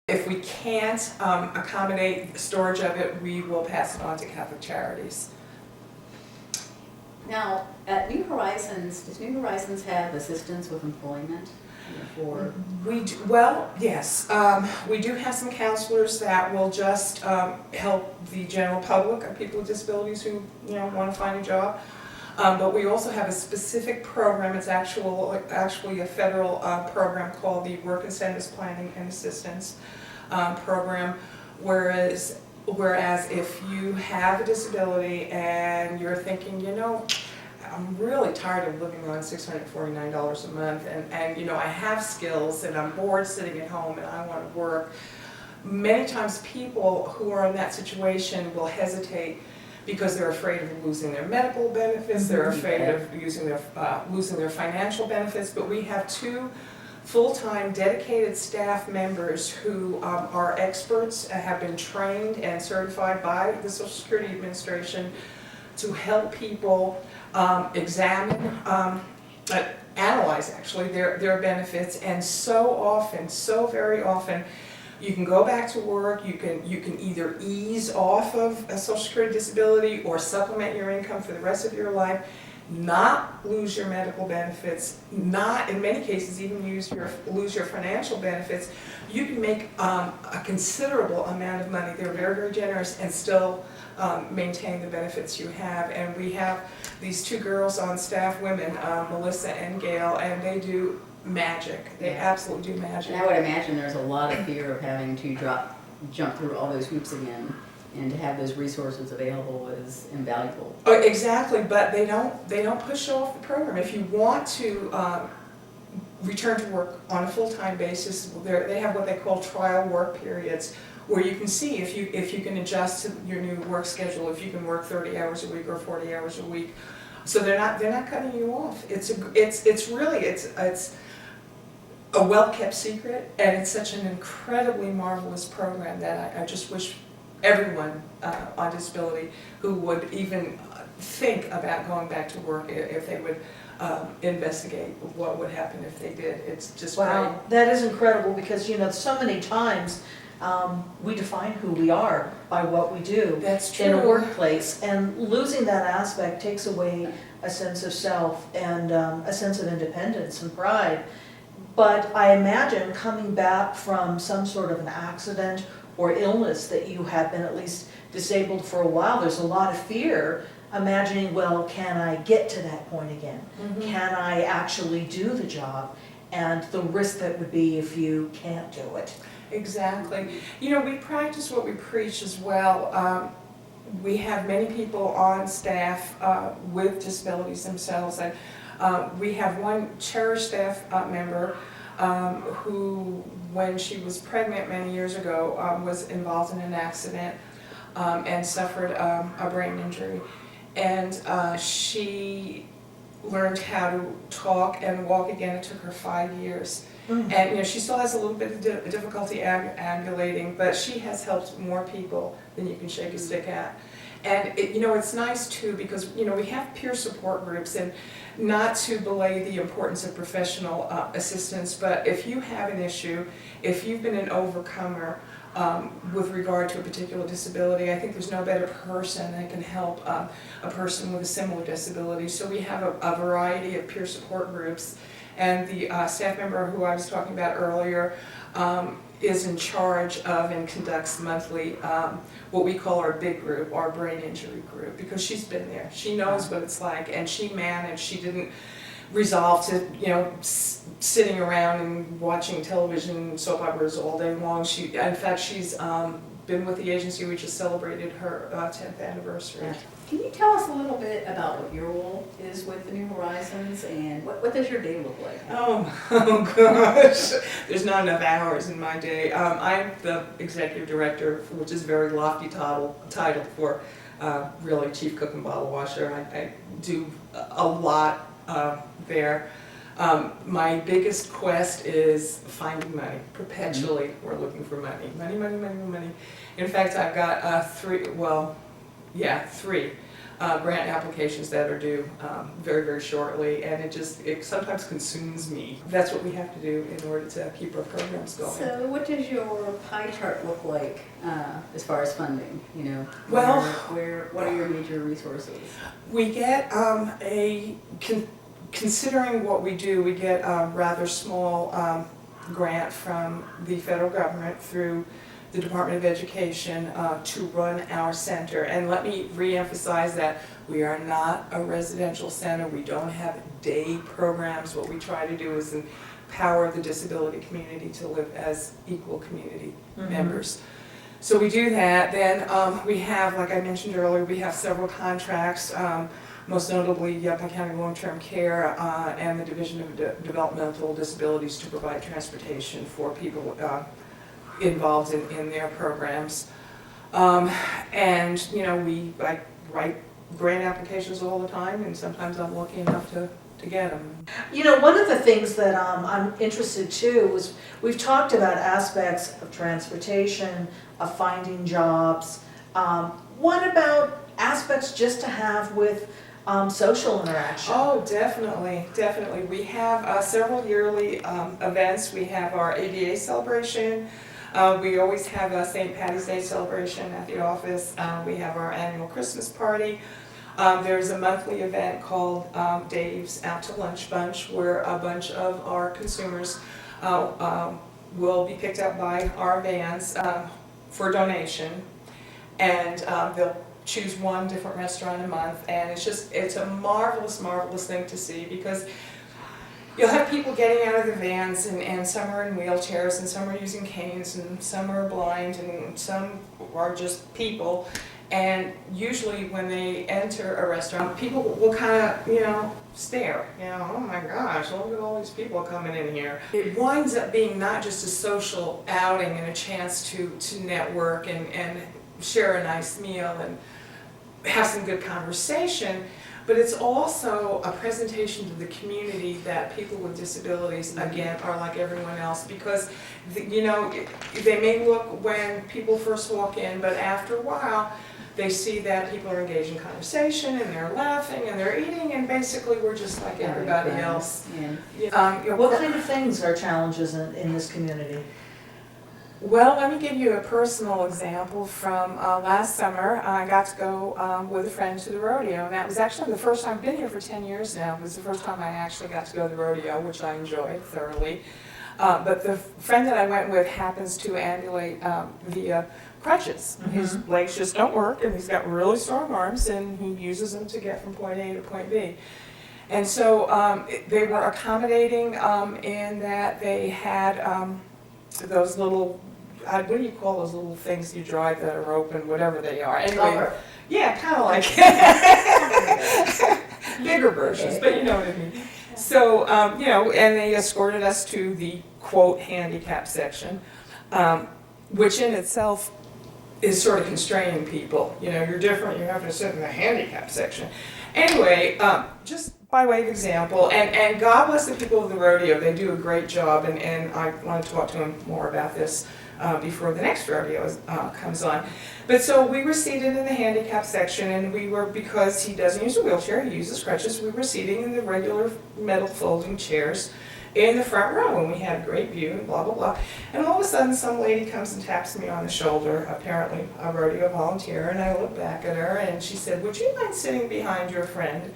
If we can't accommodate storage of it, we will pass it on to Catholic Charities. Now, at New Horizons, does New Horizons have assistance with employment for? Well, yes. We do have some counselors that will just help the general public, people with disabilities who want to find a job. But we also have a specific program. It's actually a federal program called the Work Incentives Planning and Assistance Program. Whereas if you have a disability and you're thinking, I'm really tired of living on $649 a month, and I have skills and I'm bored sitting at home and I want to work. Many times people who are in that situation will hesitate because they're afraid of losing their medical benefits, they're afraid of losing their financial benefits, but we have 2 full-time dedicated staff members who are experts, have been trained and certified by the Social Security Administration to help people examine, analyze actually their benefits, and so very often, you can go back to work, you can either ease off of a Social Security disability or supplement your income for the rest of your life, not lose your medical benefits, not in many cases even lose your financial benefits. You can make a considerable amount of money. They're very, very generous and still maintain the benefits you have. And we have these 2 girls on staff, women, Melissa and Gail, and they do magic. They absolutely do magic. And I would imagine there's a lot of fear of having to jump through all those hoops again, and to have those resources available is invaluable. Oh, exactly, but they don't push off the program. If you want to return to work on a full-time basis, they have what they call trial work periods, where you can see if you can adjust to your new work schedule, if you can work 30 hours a week or 40 hours a week. So they're not cutting you off. It's a well-kept secret, and it's such an incredibly marvelous program that I just wish everyone on disability who would even think about going back to work, if they would investigate what would happen if they did. It's just Wow, great. that is incredible, because so many times we define who we are by what we do That's true. in a workplace, and losing that aspect takes away a sense of self and a sense of independence and pride. But I imagine coming back from some sort of an accident or illness that you have been at least disabled for a while, there's a lot of fear imagining, well, can I get to that point again? Mm-hmm. Can I actually do the job? And the risk that would be if you can't do it. Exactly. We practice what we preach as well. We have many people on staff with disabilities themselves, and we have one cherished staff member who, when she was pregnant many years ago, was involved in an accident and suffered a brain injury. And she learned how to talk and walk again. It took her 5 years. Mm-hmm. And she still has a little bit of difficulty ambulating, but she has helped more people than you can shake a stick at. And it's nice too, because we have peer support groups, and not to belay the importance of professional assistance, but if you have an issue, if you've been an overcomer with regard to a particular disability, I think there's no better person that can help a person with a similar disability. So we have a variety of peer support groups, and the staff member who I was talking about earlier is in charge of and conducts monthly what we call our big group, our brain injury group, because she's been there. She knows what it's like, and she managed. She didn't resolve to sitting around and watching television soap operas all day long. In fact, she's been with the agency. We just celebrated her 10th anniversary. Yeah. Can you tell us a little bit about what your role is with the New Horizons, and what does your day look like? Oh gosh, there's not enough hours in my day. I'm the executive director, which is a very lofty title for really chief cook and bottle washer. I do a lot there. My biggest quest is finding money. Perpetually, we're looking for money. Money, money, money, money. In fact, I've got three. grant applications that are due very, very shortly, and it sometimes consumes me. That's what we have to do in order to keep our programs going. So what does your pie chart look like as far as funding? You know, Well, what are your major resources? We get considering what we do, we get a rather small grant from the federal government through the Department of Education to run our center. And let me reemphasize that we are not a residential center. We don't have day programs. What we try to do is empower the disability community to live as equal community members. So we do that. Then we have, like I mentioned earlier, we have several contracts, most notably Yavapai County Long-Term Care and the Division of Developmental Disabilities to provide transportation for people involved in their programs. And, you know, I write grant applications all the time, and sometimes I'm lucky enough to get them. You know, one of the things that I'm interested too is we've talked about aspects of transportation, of finding jobs. What about aspects just to have with social interaction? Oh, definitely, definitely. We have several yearly events. We have our ADA celebration. We always have a St. Patty's Day celebration at the office. We have our annual Christmas party. There's a monthly event called Dave's Out to Lunch Bunch, where a bunch of our consumers will be picked up by our vans for donation, and they'll choose one different restaurant a month, and it's a marvelous, marvelous thing to see, because you'll have people getting out of the vans, and some are in wheelchairs, and some are using canes, and some are blind, and some are just people. And usually when they enter a restaurant, people will kind of, you know, stare. You know, oh my gosh, look at all these people coming in here. It winds up being not just a social outing and a chance to network and share a nice meal and have some good conversation, but it's also a presentation to the community that people with disabilities, again, are like everyone else, because, you know, they may look when people first walk in, but after a while, they see that people are engaged in conversation, and they're laughing, and they're eating, and basically we're just like everybody else. Yeah. You know, What kind of things are challenges in this community? Well, let me give you a personal example from last summer. I got to go with a friend to the rodeo, and that was actually the first time. I've been here for 10 years now. It was the first time I actually got to go to the rodeo, which I enjoyed thoroughly. But the friend that I went with happens to ambulate via crutches. His legs just don't work, and he's got really strong arms, and he uses them to get from point A to point B. And so they were accommodating in that they had those little, what do you call those little things you drive that are open, whatever they are. Anyway, yeah, kind of like bigger versions, but you know what I mean. So, you know, and they escorted us to the, quote, handicap section, which in itself is sort of constraining people. You know, you're different, you have to sit in the handicap section. Anyway, just by way of example, and God bless the people of the rodeo, they do a great job, and I want to talk to them more about this before the next rodeo comes on. But so we were seated in the handicap section, and we were, because he doesn't use a wheelchair, he uses crutches, we were seating in the regular metal folding chairs in the front row, and we had a great view, and blah, blah, blah. And all of a sudden, some lady comes and taps me on the shoulder, apparently a rodeo volunteer, and I look back at her, and she said, "Would you mind sitting behind your friend?"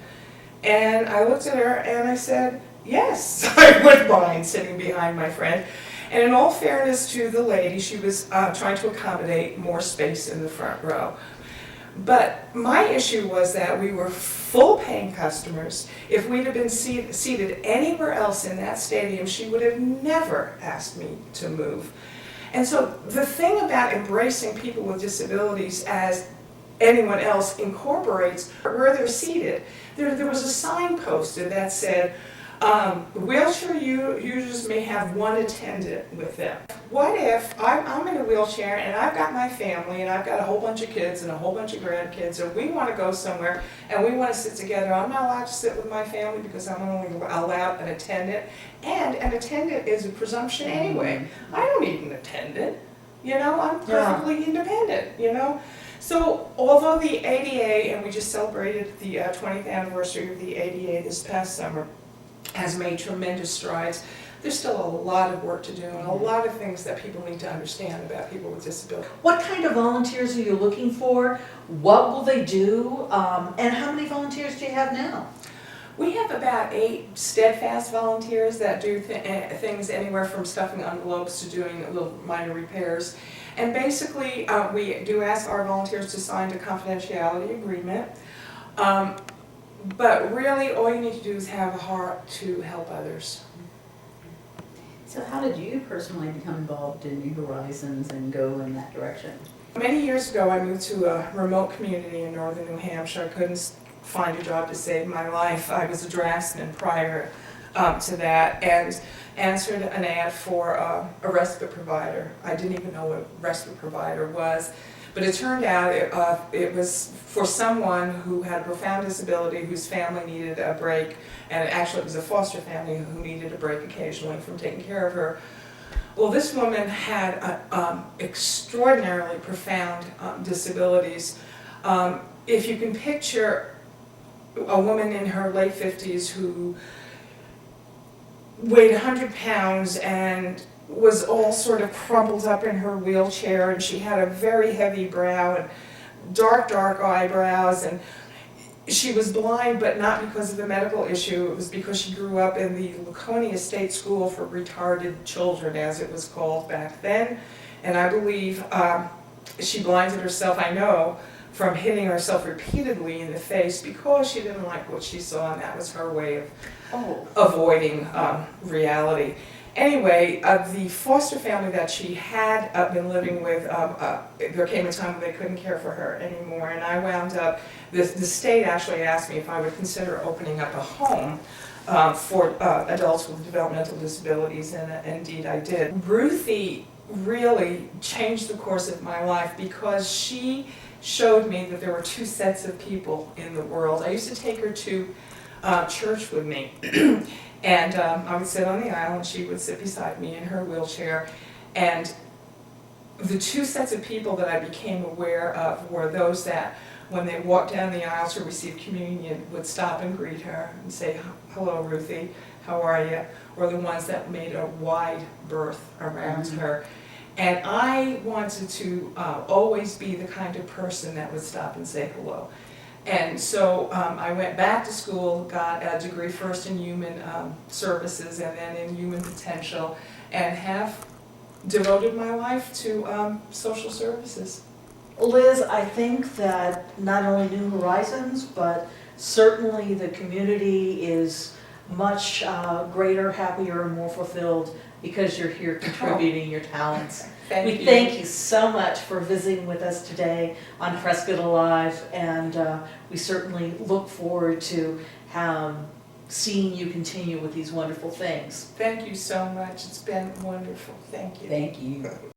And I looked at her, and I said, yes, I wouldn't mind sitting behind my friend. And in all fairness to the lady, she was trying to accommodate more space in the front row. But my issue was that we were full paying customers. If we'd have been seated anywhere else in that stadium, she would have never asked me to move. And so the thing about embracing people with disabilities as anyone else incorporates where they're seated. There was a sign posted that said, wheelchair users may have one attendant with them. What if I'm in a wheelchair and I've got my family and I've got a whole bunch of kids and a whole bunch of grandkids, and we want to go somewhere and we want to sit together. I'm not allowed to sit with my family because I'm only allowed an attendant, and an attendant is a presumption anyway. I don't need an attendant, you know, I'm perfectly independent, you know. So although the ADA, and we just celebrated the 20th anniversary of the ADA this past summer, has made tremendous strides, there's still a lot of work to do and a lot of things that people need to understand about people with disabilities. What kind of volunteers are you looking for? What will they do? And how many volunteers do you have now? We have about 8 steadfast volunteers that do things anywhere from stuffing envelopes to doing little minor repairs. And basically, we do ask our volunteers to sign a confidentiality agreement. But really, all you need to do is have a heart to help others. So how did you personally become involved in New Horizons and go in that direction? Many years ago, I moved to a remote community in northern New Hampshire. I couldn't find a job to save my life. I was a draftsman prior to that, and answered an ad for a respite provider. I didn't even know what a respite provider was, but it turned out it was for someone who had a profound disability, whose family needed a break, and actually it was a foster family who needed a break occasionally from taking care of her. Well, this woman had extraordinarily profound disabilities. If you can picture a woman in her late 50s who weighed 100 pounds and was all sort of crumpled up in her wheelchair, and she had a very heavy brow and dark eyebrows, and she was blind, but not because of a medical issue. It was because she grew up in the Laconia State School for Retarded Children, as it was called back then. And I believe she blinded herself, I know, from hitting herself repeatedly in the face because she didn't like what she saw, and that was her way of avoiding reality. Anyway, the foster family that she had been living with, there came a time when they couldn't care for her anymore, and I wound up, the state actually asked me if I would consider opening up a home for adults with developmental disabilities, and indeed I did. Ruthie really changed the course of my life because she showed me that there were 2 sets of people in the world. I used to take her to church with me. And I would sit on the aisle and she would sit beside me in her wheelchair. And the 2 sets of people that I became aware of were those that, when they walked down the aisle to receive communion, would stop and greet her and say, "Hello, Ruthie, how are you?" Or the ones that made a wide berth around her. And I wanted to always be the kind of person that would stop and say hello. And so I went back to school, got a degree first in human services and then in human potential, and have devoted my life to social services. Liz, I think that not only New Horizons, but certainly the community is much greater, happier, and more fulfilled because you're here contributing your talents. We thank you so much for visiting with us today on Prescott Alive, and we certainly look forward to seeing you continue with these wonderful things. Thank you so much. It's been wonderful. Thank you. Thank you.